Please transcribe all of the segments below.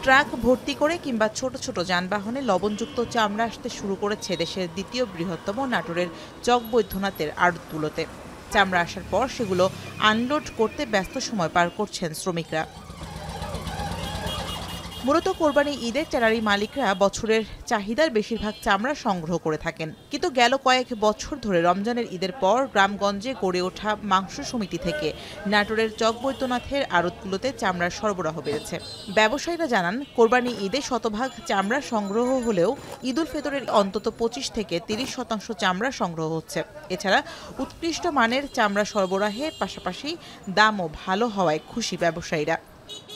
Truck ভর্তি করে কিংবা ছোট ছোট যানবাহনে লবণযুক্ত চামড়া আসতে শুরু করেছে দেশের দ্বিতীয় বৃহত্তম নাটোরের চকবৈদ্যনাথের আড়তগুলোতে। চামড়া আসার পর সেগুলো আনলোড করতে ব্যস্ত সময় পার করছেন শ্রমিকরা। মূলত কোরবানি ঈদে ট্যানারি মালিকরা বছরের চাহিদার বেশিরভাগ চামড়া সংগ্রহ করে থাকেন, কিন্তু গেল কয়েক বছর ধরে রমজানের ঈদের পর গ্রামগঞ্জে গড়ে ওঠা মাংস সমিতি থেকে নাটোরের চকবৈদ্যনাথের আড়তগুলোতে চামড়ার সরবরাহ বেড়েছে। ব্যবসায়ীরা জানান, কোরবানি ঈদে শতভাগ চামড়া সংগ্রহ হলেও ঈদুল ফিতরের অন্তত 25 থেকে 30% চামড়া সংগ্রহ হচ্ছে। এছাড়া উৎকৃষ্ট মানের চামড়া সরবরাহের পাশাপাশি দামও ভালো হওয়ায় খুশি ব্যবসায়ীরা।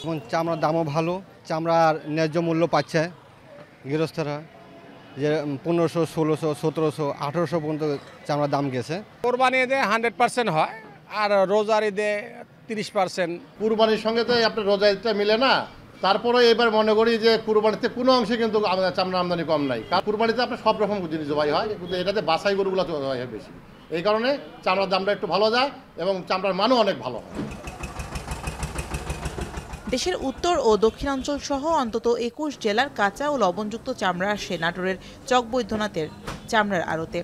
এখন চামড়ার দামও ভালো, চামড়ার ন্যায্য মূল্য পাচ্ছে গৃহস্থরা, যে 1500, 1600, 1700, 1800 পর্যন্ত চামড়ার দাম গেছে। কোরবানি ঈদে 100% হয়, আর রোজার ঈদে 30%। কুরবানির সঙ্গে তো আপনার রোজা ঈদটা মিলে না, তারপরে এবার মনে করি যে কুরবানিতে কোনো অংশে কিন্তু চামড়া আমদানি কম নাই। কারণ কুরবানিতে আপনার সব রকম জিনিস জবাই হয়, কিন্তু এটাতে বাছাই গরুগুলো জবাই হয় বেশি, এই কারণে চামড়ার দামটা একটু ভালো যায় এবং চামড়ার মানও অনেক ভালো হয়। দেশের উত্তর ও দক্ষিণাঞ্চল সহ অন্তত 21 জেলার কাঁচা ও লবণযুক্ত চামড়া আসে নাটোরের চকবৈদ্যনাথের চামড়ার আড়তে।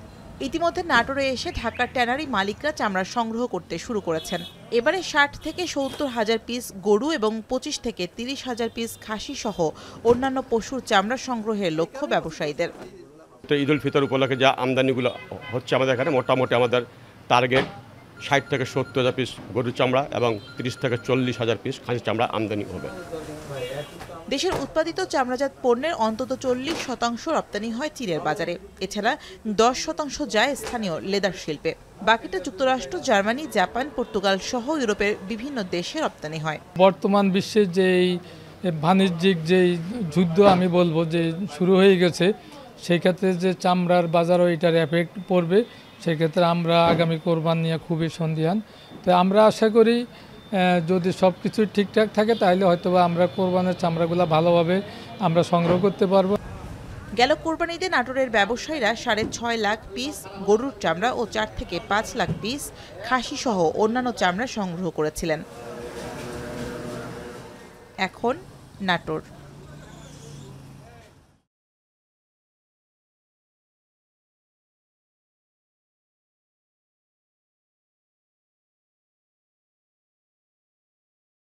ইতিমধ্যে নাটোরে এসে ঢাকার ট্যানারি মালিকরা চামড়া সংগ্রহ করতে শুরু করেছেন। এবারে 60 থেকে 70 হাজার পিস গরু এবং 25 থেকে 30 হাজার পিস খাসি সহ অন্যান্য পশুর চামড়া সংগ্রহের লক্ষ্য ব্যবসায়ীদের। তো ঈদুল ফিতর উপলক্ষে যা আমদানিগুলো হচ্ছে আমাদের এখানে, মোটামুটি আমাদের টার্গেট 60 থেকে 70 হাজার পিস গরুর চামড়া এবং 30 থেকে 40 হাজার পিস খাসির চামড়া আমদানি হবে। দেশের উৎপাদিত চামড়াজাত পণ্যের অন্তত 40% রপ্তানি হয় চীনের বাজারে। এছাড়া 10% যায় স্থানীয় লেদার শিল্পে। বাকিটা যুক্তরাষ্ট্র, জার্মানি, জাপান, পর্তুগাল সহ ইউরোপের বিভিন্ন দেশে রপ্তানি হয়। বর্তমান বিশ্বের যেই বাণিজ্যিক যেই যুদ্ধ আমি বলবো যে শুরু হয়ে গেছে, সেই ক্ষেত্রে যে চামড়ার বাজারও এটার এফেক্ট পড়বে। সেক্ষেত্রে আমরা আগামী কোরবান নিয়ে খুবই সন্দিহান। তো আমরা আশা করি যদি সব কিছু ঠিকঠাক থাকে তাহলে হয়তোবা আমরা কোরবানের চামড়াগুলো ভালোভাবে আমরা সংগ্রহ করতে পারবো। গেল কোরবানিতে নাটোরের ব্যবসায়ীরা 6.5 লাখ পিস গরুর চামড়া ও 4 থেকে 5 লাখ পিস খাসি সহ অন্যান্য চামড়া সংগ্রহ করেছিলেন। এখন নাটোর।